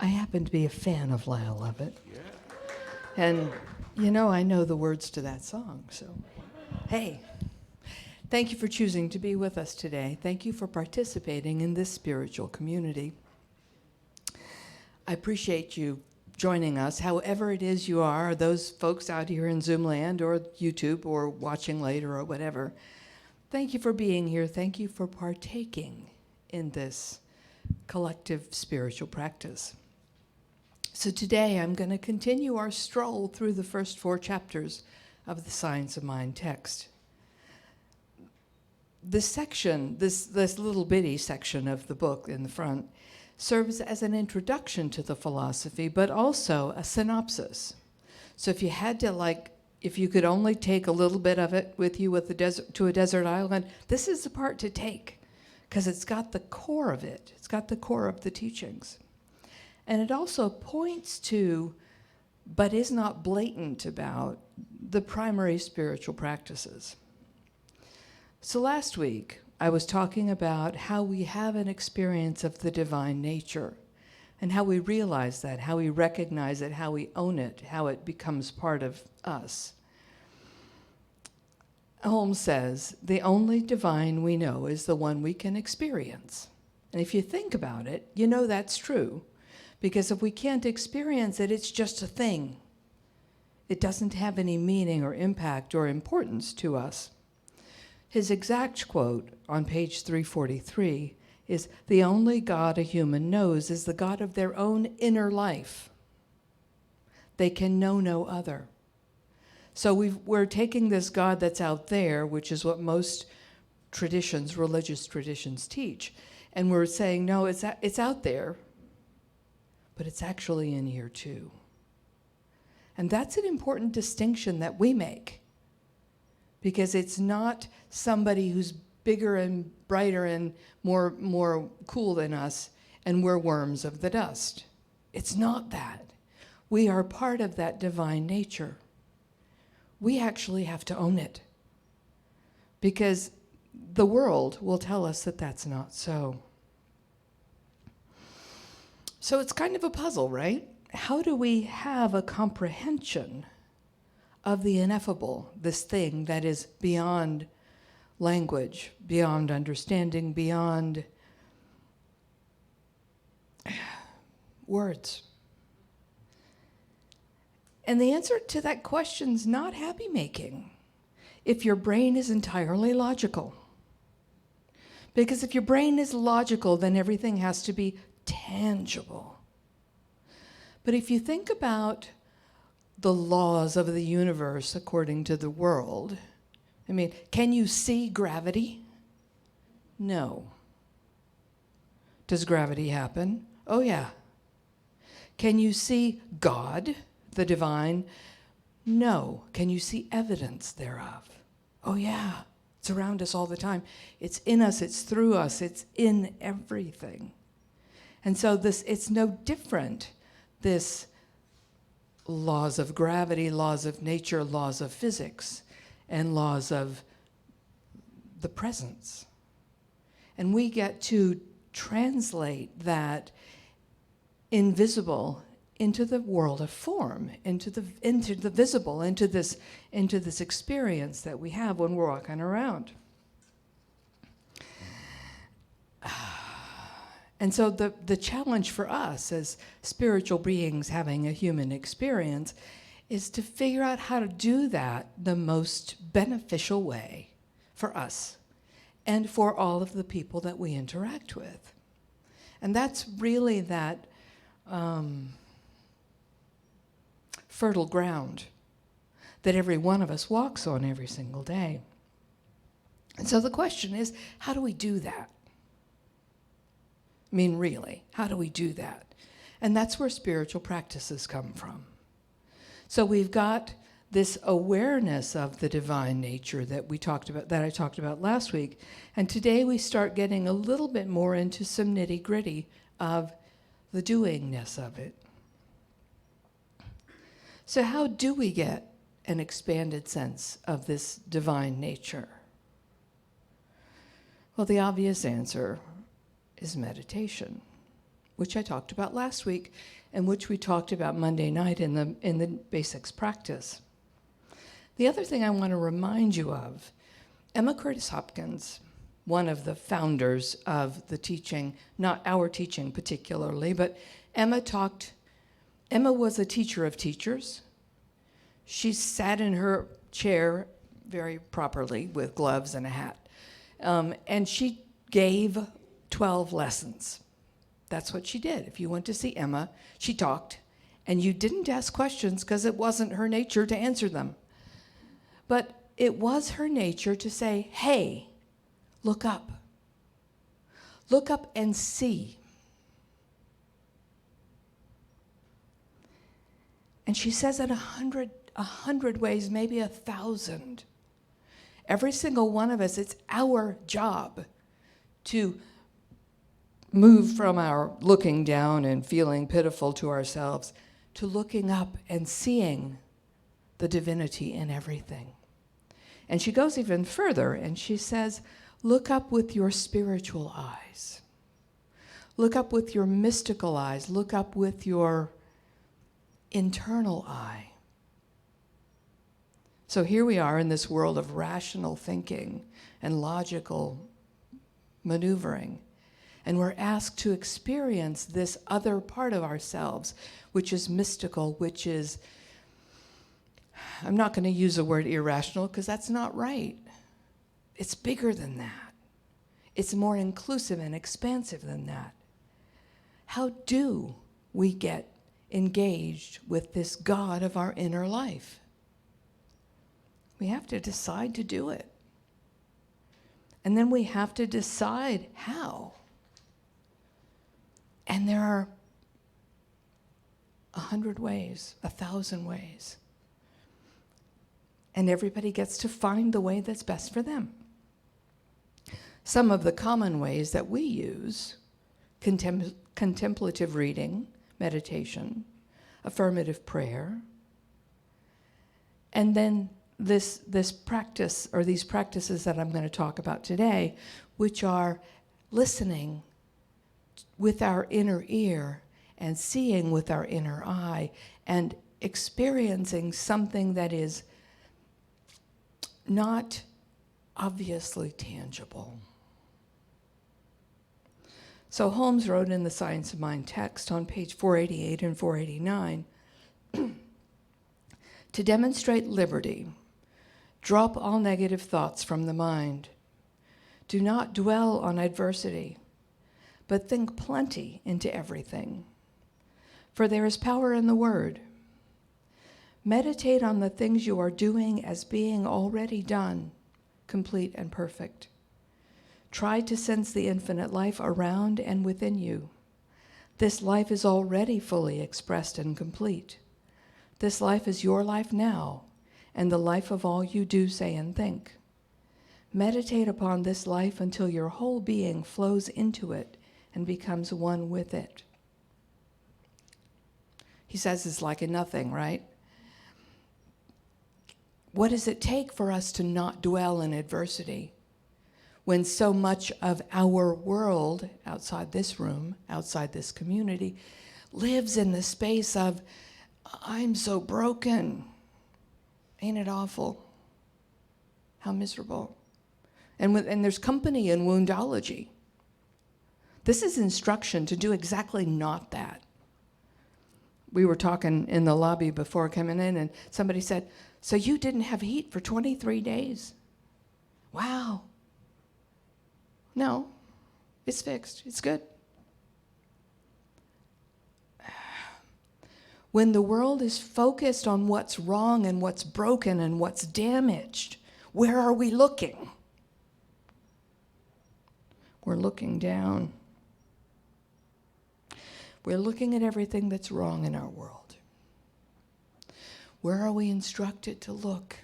I happen to be a fan of Lyle Lovett. Yeah. And, I know the words to that song, so hey. Thank you for choosing to be with us today. Thank you for participating in this spiritual community. I appreciate you joining us, however it is you are, those folks out here in Zoom land or YouTube or watching later or whatever. Thank you for being here. Thank you for partaking in this collective spiritual practice. So today I'm going to continue our stroll through the first 4 chapters of the Science of Mind text. This section, this little bitty section of the book in the front, serves as an introduction to the philosophy, but also a synopsis. So if you had to, if you could only take a little bit of it with you to a desert island, this is the part to take, because it's got the core of it. It's got the core of the teachings. And it also points to, but is not blatant about, the primary spiritual practices. So last week, I was talking about how we have an experience of the divine nature and how we realize that, how we recognize it, how we own it, how it becomes part of us. Holmes says, the only divine we know is the one we can experience. And if you think about it, you know that's true, because if we can't experience it, it's just a thing. It doesn't have any meaning or impact or importance to us. His exact quote on page 343 is, the only God a human knows is the God of their own inner life. They can know no other. So we're taking this God that's out there, which is what most traditions, religious traditions teach, and we're saying, no, it's out there, but it's actually in here too. And that's an important distinction that we make. Because it's not somebody who's bigger and brighter and more cool than us, and we're worms of the dust. It's not that. We are part of that divine nature. We actually have to own it, because the world will tell us that that's not so. So it's kind of a puzzle, right? How do we have a comprehension of the ineffable, this thing that is beyond language, beyond understanding, beyond words? And the answer to that question is not happy-making if your brain is entirely logical. Because if your brain is logical, then everything has to be tangible. But if you think about the laws of the universe according to the world, can you see gravity? No. Does gravity happen? Oh, yeah. Can you see God, the divine? No. Can you see evidence thereof? Oh, yeah. It's around us all the time. It's in us, it's through us, it's in everything. And so it's no different, this laws of gravity, laws of nature, laws of physics, and laws of the presence. And we get to translate that invisible into the world of form, into the visible, into this experience that we have when we're walking around. And so the challenge for us as spiritual beings having a human experience is to figure out how to do that the most beneficial way for us and for all of the people that we interact with. And that's really that fertile ground that every one of us walks on every single day. And so the question is, how do we do that? Really, how do we do that? And that's where spiritual practices come from. So we've got this awareness of the divine nature that I talked about last week. And today we start getting a little bit more into some nitty-gritty of the doingness of it. So how do we get an expanded sense of this divine nature? Well, the obvious answer is meditation. which I talked about last week, and which we talked about Monday night in the basics practice. The other thing I want to remind you of, Emma Curtis Hopkins, one of the founders of the teaching, not our teaching particularly, but Emma was a teacher of teachers. She sat in her chair very properly with gloves and a hat. And she gave 12 lessons. That's what she did. If you went to see Emma, she talked, and you didn't ask questions because it wasn't her nature to answer them. But it was her nature to say, hey, look up. Look up and see. And she says it 100 ways, maybe 1,000. Every single one of us, it's our job to move from our looking down and feeling pitiful to ourselves to looking up and seeing the divinity in everything. And she goes even further and she says, look up with your spiritual eyes. Look up with your mystical eyes. Look up with your internal eye. So here we are in this world of rational thinking and logical maneuvering. And we're asked to experience this other part of ourselves, which is mystical, which is, I'm not going to use the word irrational because that's not right. It's bigger than that. It's more inclusive and expansive than that. How do we get engaged with this God of our inner life? We have to decide to do it. And then we have to decide how. And there are 100 ways, 1,000 ways. And everybody gets to find the way that's best for them. Some of the common ways that we use, contemplative reading, meditation, affirmative prayer, and then this practice, or these practices that I'm going to talk about today, which are listening with our inner ear and seeing with our inner eye and experiencing something that is not obviously tangible. So Holmes wrote in the Science of Mind text on page 488 and 489, to demonstrate liberty, drop all negative thoughts from the mind. Do not dwell on adversity, but think plenty into everything. For there is power in the word. Meditate on the things you are doing as being already done, complete and perfect. Try to sense the infinite life around and within you. This life is already fully expressed and complete. This life is your life now, and the life of all you do, say, and think. Meditate upon this life until your whole being flows into it and becomes one with it. He says it's like a nothing, right? What does it take for us to not dwell in adversity when so much of our world, outside this room, outside this community, lives in the space of, I'm so broken. Ain't it awful? How miserable. And there's company in woundology. This is instruction to do exactly not that. We were talking in the lobby before coming in, and somebody said, so you didn't have heat for 23 days? Wow. No, it's fixed. It's good. When the world is focused on what's wrong and what's broken and what's damaged, where are we looking? We're looking down. We're looking at everything that's wrong in our world. Where are we instructed to look?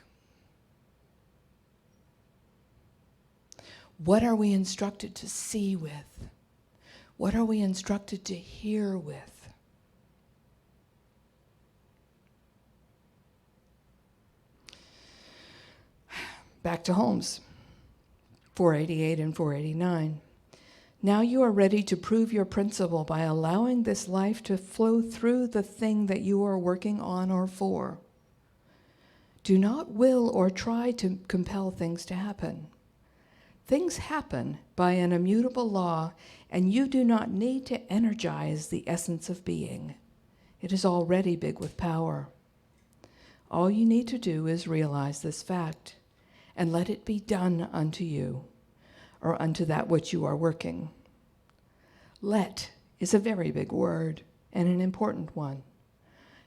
What are we instructed to see with? What are we instructed to hear with? Back to Holmes, 488 and 489. Now you are ready to prove your principle by allowing this life to flow through the thing that you are working on or for. Do not will or try to compel things to happen. Things happen by an immutable law, and you do not need to energize the essence of being. It is already big with power. All you need to do is realize this fact, and let it be done unto you, or unto that which you are working. Let is a very big word, and an important one.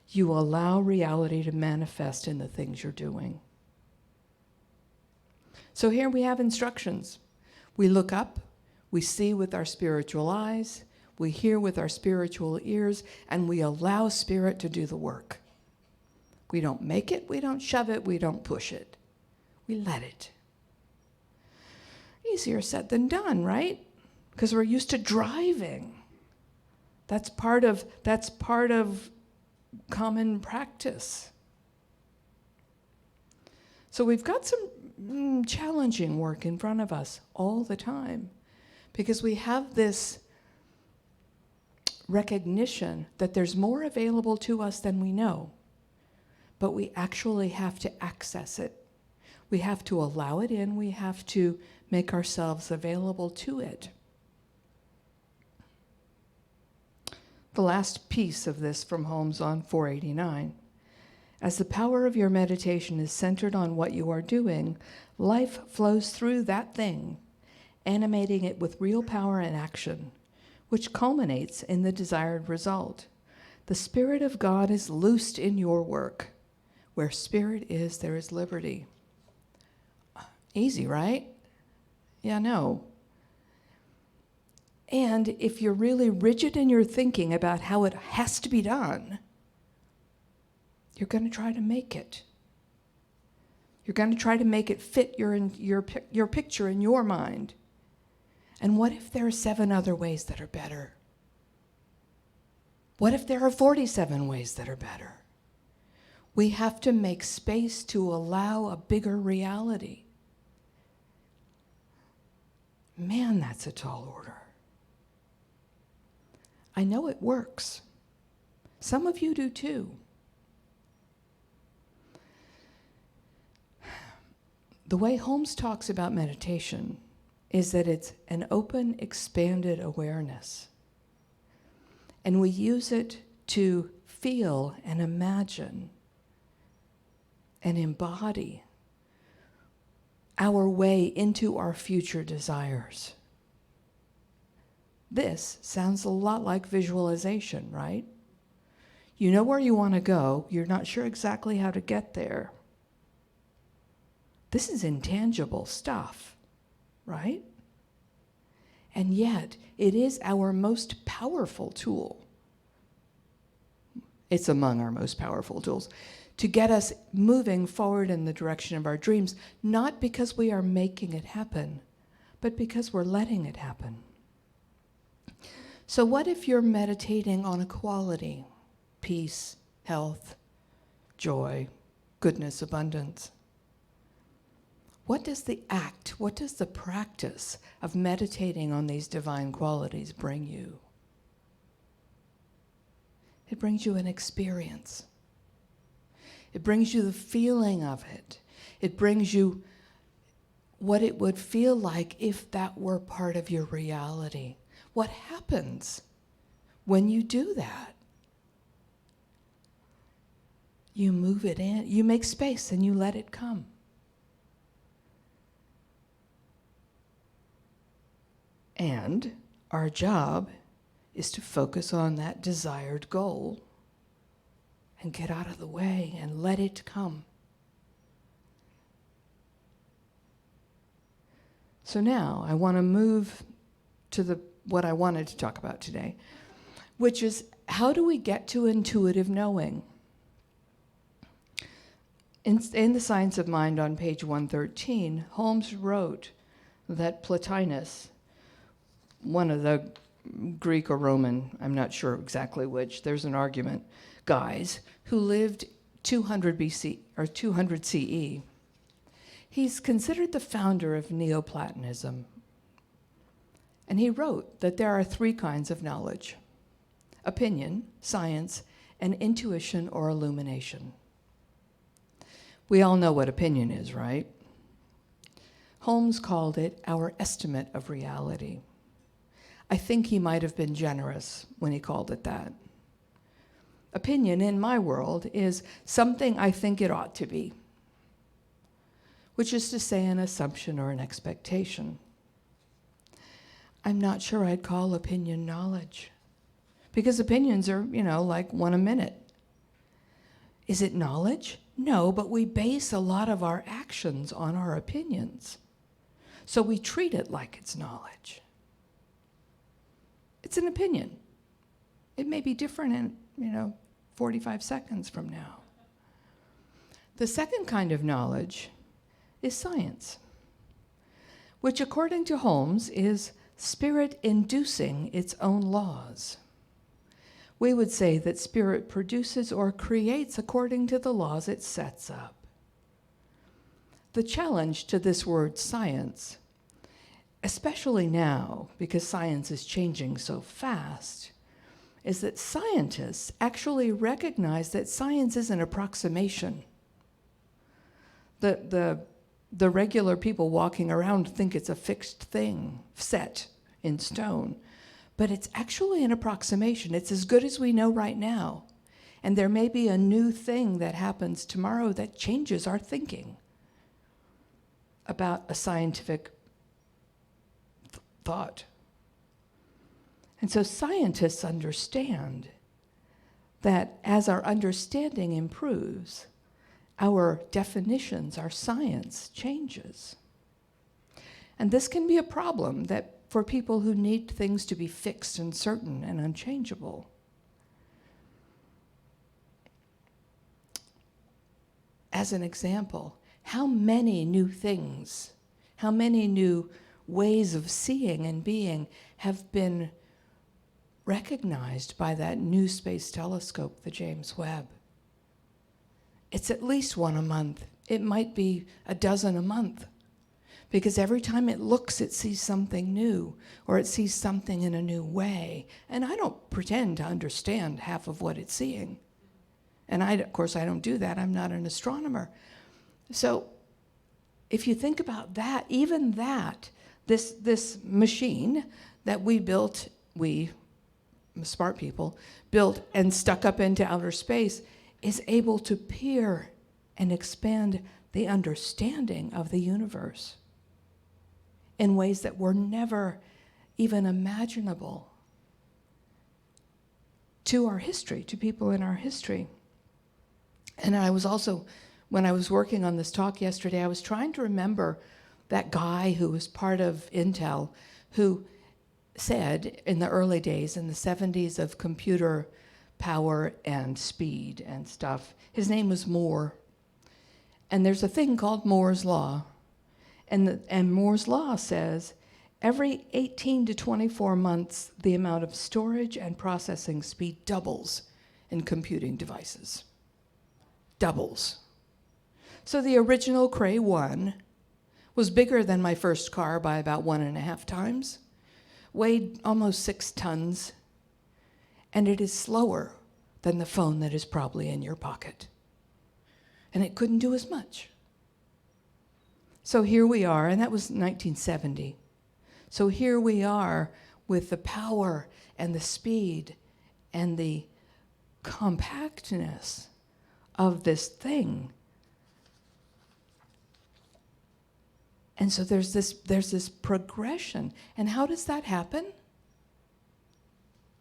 You allow reality to manifest in the things you're doing. So here we have instructions. We look up, we see with our spiritual eyes, we hear with our spiritual ears, and we allow Spirit to do the work. We don't make it, we don't shove it, we don't push it. We let it. Easier said than done, right? Because we're used to driving. That's part of common practice. So we've got some challenging work in front of us all the time, because we have this recognition that there's more available to us than we know, but we actually have to access it. We have to allow it in. We have to make ourselves available to it. The last piece of this from Holmes on 489. As the power of your meditation is centered on what you are doing, life flows through that thing, animating it with real power and action, which culminates in the desired result. The Spirit of God is loosed in your work. Where Spirit is, there is liberty. Easy, right? Yeah, no. And if you're really rigid in your thinking about how it has to be done, you're going to try to make it. You're going to try to make it fit your picture in your mind. And what if there are 7 other ways that are better? What if there are 47 ways that are better? We have to make space to allow a bigger reality. Man, that's a tall order. I know it works. Some of you do too. The way Holmes talks about meditation is that it's an open, expanded awareness. And we use it to feel and imagine and embody our way into our future desires. This sounds a lot like visualization, right? You know where you want to go, you're not sure exactly how to get there. This is intangible stuff, right? And yet, it is our most powerful tool. It's among our most powerful tools to get us moving forward in the direction of our dreams, not because we are making it happen, but because we're letting it happen. So what if you're meditating on a quality, peace, health, joy, goodness, abundance? What does the practice of meditating on these divine qualities bring you? It brings you an experience. It brings you the feeling of it. It brings you what it would feel like if that were part of your reality. What happens when you do that? You move it in, you make space and you let it come. And our job is to focus on that desired goal and get out of the way and let it come. So now I want to move to what I wanted to talk about today, which is how do we get to intuitive knowing? In The Science of Mind on page 113, Holmes wrote that Plotinus, one of the Greek or Roman, I'm not sure exactly which, there's an argument, guys, who lived 200 BC or 200 CE. He's considered the founder of Neoplatonism. And he wrote that there are three kinds of knowledge: opinion, science, and intuition or illumination. We all know what opinion is, right? Holmes called it our estimate of reality. I think he might have been generous when he called it that. Opinion, in my world, is something I think it ought to be, which is to say an assumption or an expectation. I'm not sure I'd call opinion knowledge, because opinions are, like one a minute. Is it knowledge? No, but we base a lot of our actions on our opinions. So we treat it like it's knowledge. It's an opinion. It may be different in, 45 seconds from now. The second kind of knowledge is science, which according to Holmes is spirit inducing its own laws. We would say that spirit produces or creates according to the laws it sets up. The challenge to this word science, especially now because science is changing so fast, is that scientists actually recognize that science is an approximation. The regular people walking around think it's a fixed thing, set in stone. But it's actually an approximation. It's as good as we know right now. And there may be a new thing that happens tomorrow that changes our thinking about a scientific thought. And so scientists understand that as our understanding improves, our definitions, our science changes. And this can be a problem that for people who need things to be fixed and certain and unchangeable. As an example, how many new things, how many new ways of seeing and being have been recognized by that new space telescope, the James Webb? It's at least one a month. It might be a dozen a month. Because every time it looks, it sees something new, or it sees something in a new way. And I don't pretend to understand half of what it's seeing. And of course, I don't do that. I'm not an astronomer. So if you think about that, even that, this machine that we built, we, smart people, built and stuck up into outer space, is able to peer and expand the understanding of the universe in ways that were never even imaginable to our history, to people in our history. And I was also, when I was working on this talk yesterday, I was trying to remember that guy who was part of Intel who said in the early days, in the 70s of computer power and speed and stuff, his name was Moore. And there's a thing called Moore's Law. And Moore's Law says every 18 to 24 months, the amount of storage and processing speed doubles in computing devices. Doubles. So the original Cray 1 was bigger than my first car by about 1.5 times, weighed almost 6 tons, and it is slower than the phone that is probably in your pocket. And it couldn't do as much. So here we are, and that was 1970. So here we are with the power and the speed and the compactness of this thing. And so there's this progression. And how does that happen?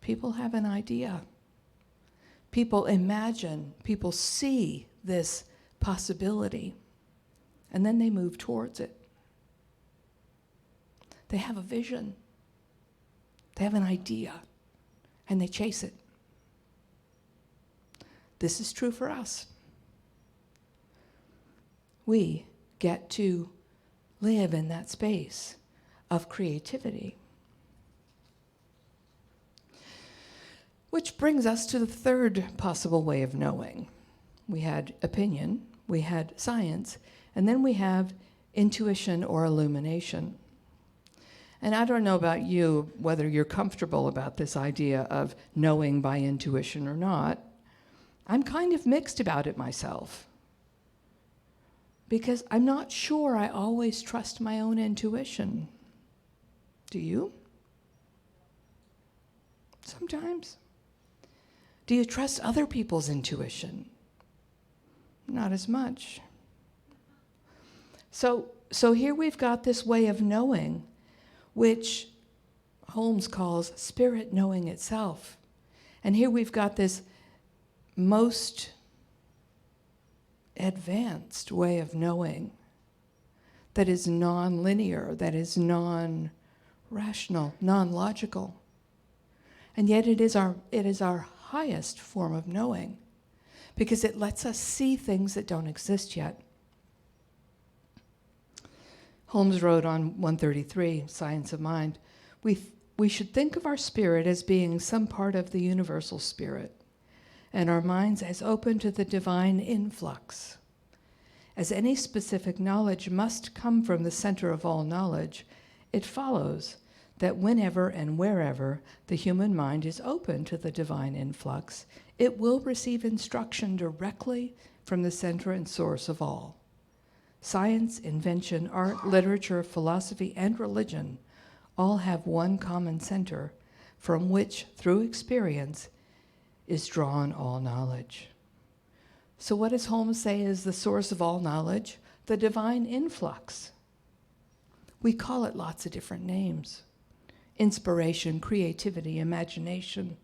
People have an idea. People imagine, people see this possibility. And then they move towards it. They have a vision. They have an idea. And they chase it. This is true for us. We get to live in that space of creativity. Which brings us to the third possible way of knowing. We had opinion, we had science, and then we have intuition or illumination. And I don't know about you, whether you're comfortable about this idea of knowing by intuition or not. I'm kind of mixed about it myself, because I'm not sure I always trust my own intuition. Do you? Sometimes. Do you trust other people's intuition? Not as much. So here we've got this way of knowing, which Holmes calls spirit knowing itself. And here we've got this most advanced way of knowing that is non-linear, that is non-rational, non-logical. And yet it is our highest form of knowing, because it lets us see things that don't exist yet. Holmes wrote on 133, Science of Mind, we should think of our spirit as being some part of the universal spirit, and our minds as open to the divine influx. As any specific knowledge must come from the center of all knowledge, it follows that whenever and wherever the human mind is open to the divine influx, it will receive instruction directly from the center and source of all. Science, invention, art, literature, philosophy, and religion all have one common center from which, through experience, is drawn all knowledge. So what does Holmes say is the source of all knowledge? The divine influx. We call it lots of different names. Inspiration, creativity, imagination,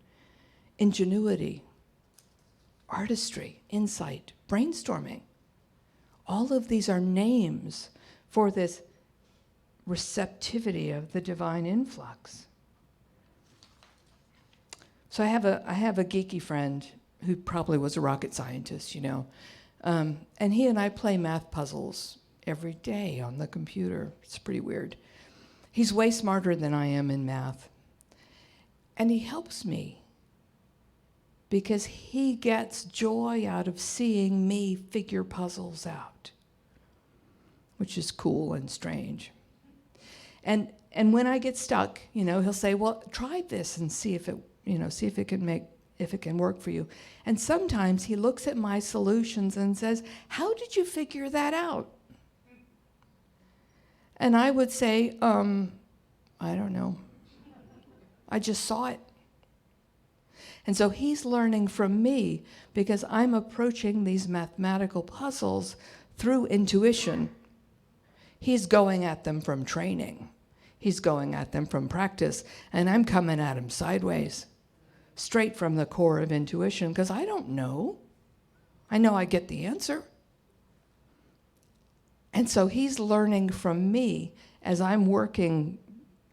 ingenuity, artistry, insight, brainstorming. All of these are names for this receptivity of the divine influx. So I have a geeky friend who probably was a rocket scientist, and he and I play math puzzles every day on the computer. It's pretty weird. He's way smarter than I am in math. And he helps me because he gets joy out of seeing me figure puzzles out, which is cool and strange. And when I get stuck, he'll say, "Well, try this and see if it can work for you." And sometimes he looks at my solutions and says, "How did you figure that out?" And I would say, I don't know. I just saw it. And so he's learning from me because I'm approaching these mathematical puzzles through intuition. He's going at them from training. He's going at them from practice. And I'm coming at him sideways, straight from the core of intuition, because I don't know. I know I get the answer. And so he's learning from me as I'm working,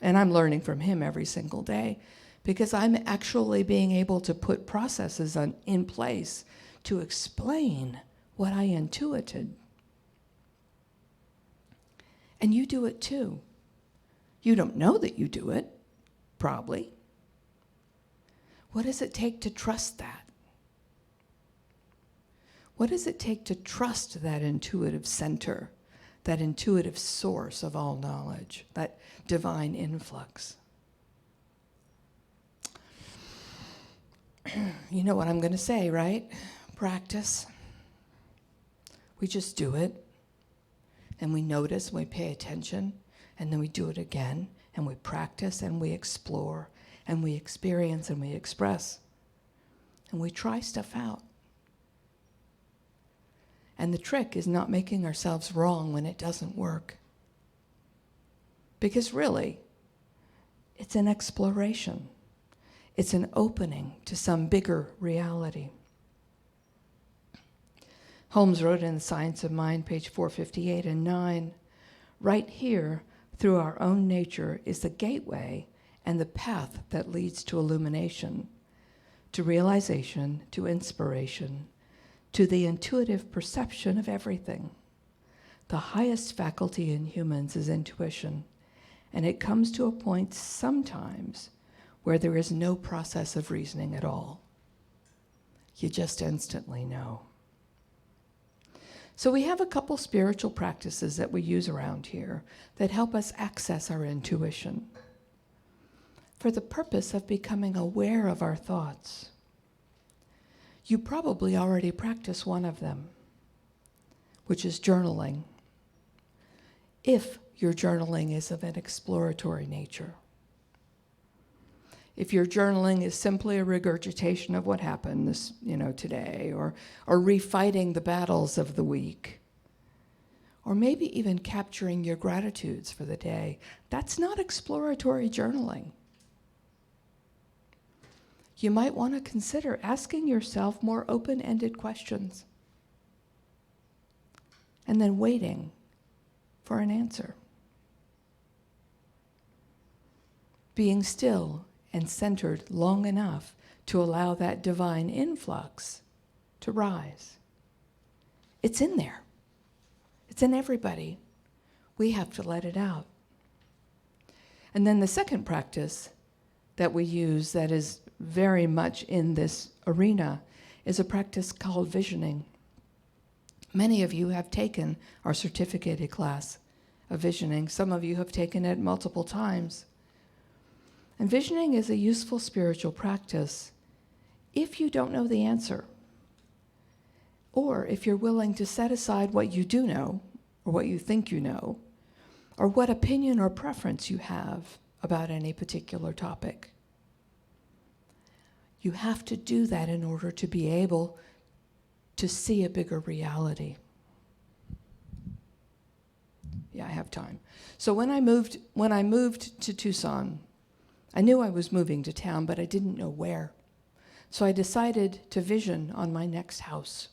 and I'm learning from him every single day, because I'm actually being able to put processes in place to explain what I intuited. And you do it too. You don't know that you do it, probably. What does it take to trust that? What does it take to trust that intuitive center, that intuitive source of all knowledge, that divine influx? You know what I'm going to say, right? Practice. We just do it, and we notice, and we pay attention, and then we do it again, and we practice, and we explore, and we experience, and we express, and we try stuff out. And the trick is not making ourselves wrong when it doesn't work. Because really, it's an exploration. It's an opening to some bigger reality. Holmes wrote in The Science of Mind, page 458 and 9, "Right here, through our own nature, is the gateway and the path that leads to illumination, to realization, to inspiration, to the intuitive perception of everything. The highest faculty in humans is intuition, and it comes to a point sometimes where there is no process of reasoning at all. You just instantly know." So we have a couple spiritual practices that we use around here that help us access our intuition for the purpose of becoming aware of our thoughts. You probably already practice one of them, which is journaling, if your journaling is of an exploratory nature. If your journaling is simply a regurgitation of what happened today, or refighting the battles of the week, or maybe even capturing your gratitudes for the day, that's not exploratory journaling. You might want to consider asking yourself more open-ended questions and then waiting for an answer. Being still and centered long enough to allow that divine influx to rise. It's in there. It's in everybody. We have to let it out. And then the second practice that we use that is very much in this arena is a practice called visioning. Many of you have taken our certificated class of visioning. Some of you have taken it multiple times. And visioning is a useful spiritual practice if you don't know the answer, or if you're willing to set aside what you do know, or what you think you know, or what opinion or preference you have about any particular topic. You have to do that in order to be able to see a bigger reality. Yeah, I have time. So when I moved to Tucson, I knew I was moving to town, but I didn't know where. So I decided to vision on my next house,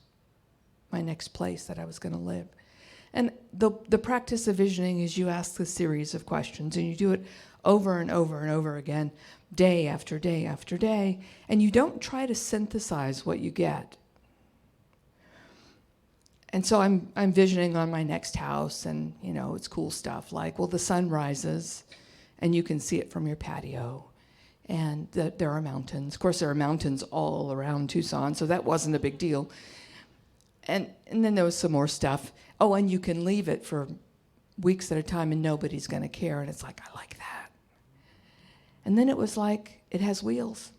my next place that I was going to live. And the practice of visioning is you ask a series of questions, and you do it over and over and over again, day after day after day, and you don't try to synthesize what you get. And so I'm visioning on my next house, and it's cool stuff like, well, the sun rises, and you can see it from your patio, and there are mountains. Of course, there are mountains all around Tucson, so that wasn't a big deal. And then there was some more stuff. Oh, and you can leave it for weeks at a time, and nobody's going to care. And it's like, I like that. And then it was like, it has wheels.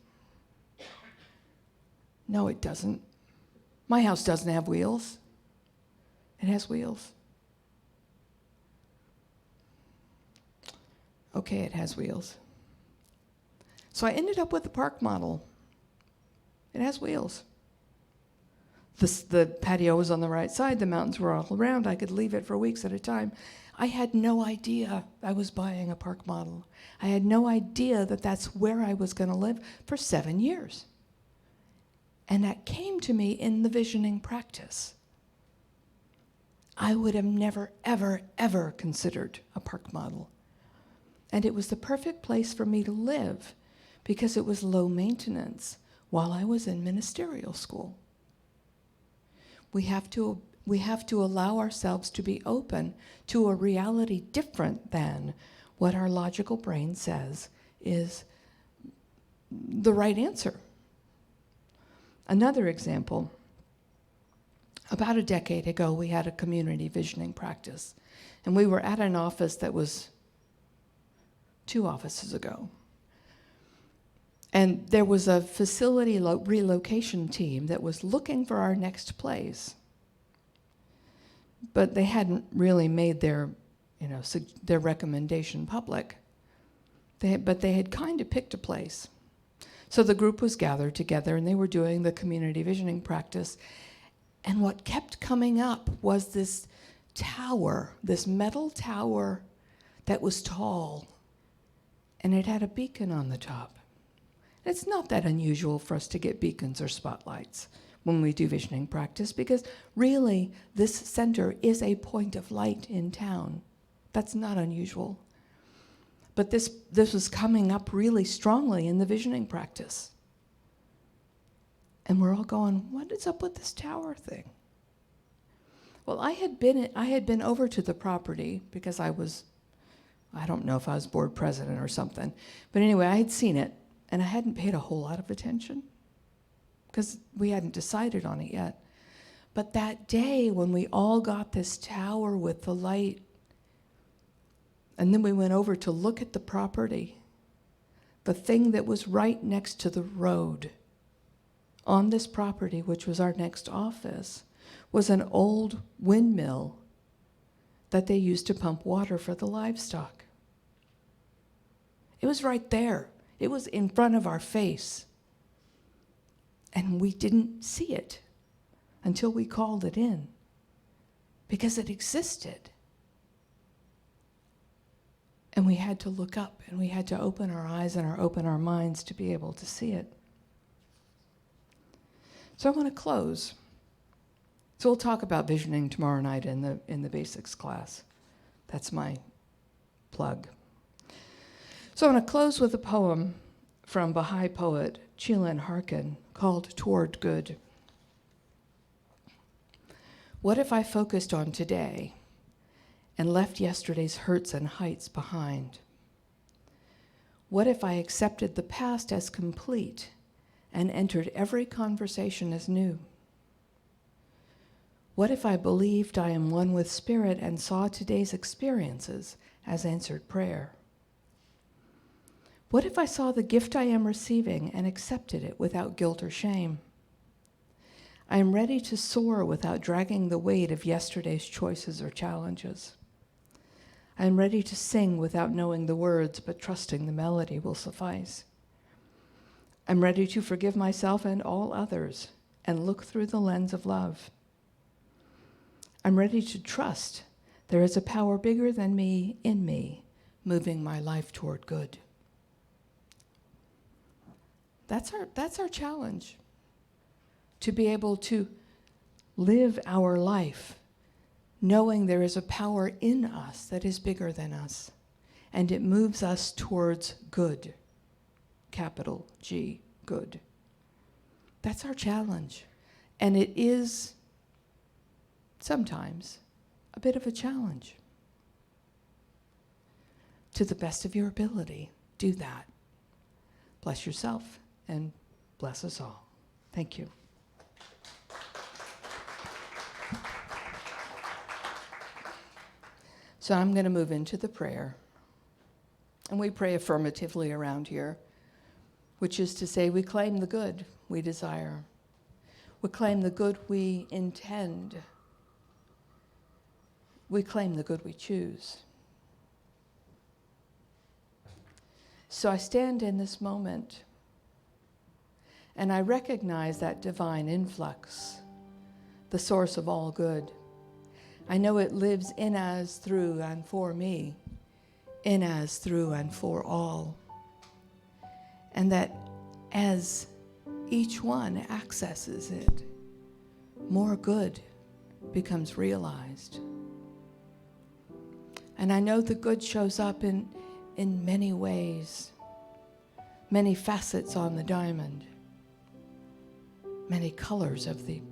No, it doesn't. My house doesn't have wheels. It has wheels. Okay, it has wheels. So I ended up with the park model. It has wheels. The patio was on the right side. The mountains were all around. I could leave it for weeks at a time. I had no idea I was buying a park model. I had no idea that that's where I was going to live for 7 years. And that came to me in the visioning practice. I would have never, ever, ever considered a park model. And it was the perfect place for me to live because it was low maintenance while I was in ministerial school. We have to allow ourselves to be open to a reality different than what our logical brain says is the right answer. Another example, about a decade ago, we had a community visioning practice, and we were at an office that was 2 offices ago. And there was a facility relocation team that was looking for our next place. But they hadn't really made their recommendation public. But they had kind of picked a place. So the group was gathered together, and they were doing the community visioning practice. And what kept coming up was this tower, this metal tower that was tall, and it had a beacon on the top. It's not that unusual for us to get beacons or spotlights when we do visioning practice, because really this center is a point of light in town. That's not unusual. But this was coming up really strongly in the visioning practice. And we're all going, what is up with this tower thing? Well, I had been over to the property because I don't know if I was board president or something. But anyway, I had seen it, and I hadn't paid a whole lot of attention because we hadn't decided on it yet. But that day when we all got this tower with the light, and then we went over to look at the property, the thing that was right next to the road on this property, which was our next office, was an old windmill that they used to pump water for the livestock. It was right there. It was in front of our face. And we didn't see it until we called it in, because it existed. And we had to look up, and we had to open our eyes and open our minds to be able to see it. So I want to close. So we'll talk about visioning tomorrow night in the basics class. That's my plug. So I want to close with a poem from Baha'i poet Chilan Harkin called Toward Good. What if I focused on today and left yesterday's hurts and heights behind? What if I accepted the past as complete and entered every conversation as new? What if I believed I am one with Spirit and saw today's experiences as answered prayer? What if I saw the gift I am receiving and accepted it without guilt or shame? I am ready to soar without dragging the weight of yesterday's choices or challenges. I am ready to sing without knowing the words, but trusting the melody will suffice. I'm ready to forgive myself and all others and look through the lens of love. I'm ready to trust there is a power bigger than me in me, moving my life toward good. That's our challenge, to be able to live our life knowing there is a power in us that is bigger than us, and it moves us towards good, capital G, good. That's our challenge. And it is sometimes a bit of a challenge. To the best of your ability, do that. Bless yourself and bless us all. Thank you. So I'm going to move into the prayer. And we pray affirmatively around here, which is to say we claim the good we desire. We claim the good we intend. We claim the good we choose. So I stand in this moment and I recognize that divine influx, the source of all good. I know it lives in us, through, and for me, in us, through, and for all. And that as each one accesses it, more good becomes realized. And I know the good shows up in many ways, many facets on the diamond, many colors of the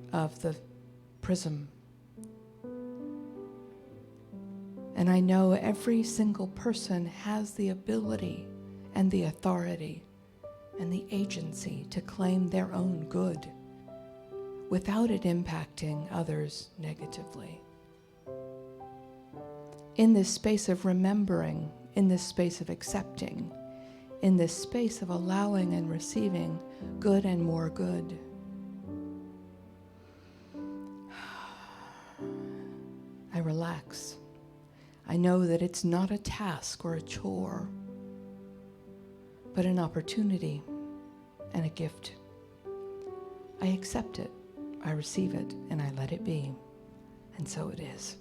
prism. And I know every single person has the ability and the authority and the agency to claim their own good without it impacting others negatively. In this space of remembering, in this space of accepting, in this space of allowing and receiving good and more good. I relax. I know that it's not a task or a chore, but an opportunity and a gift. I accept it, I receive it, and I let it be. And so it is.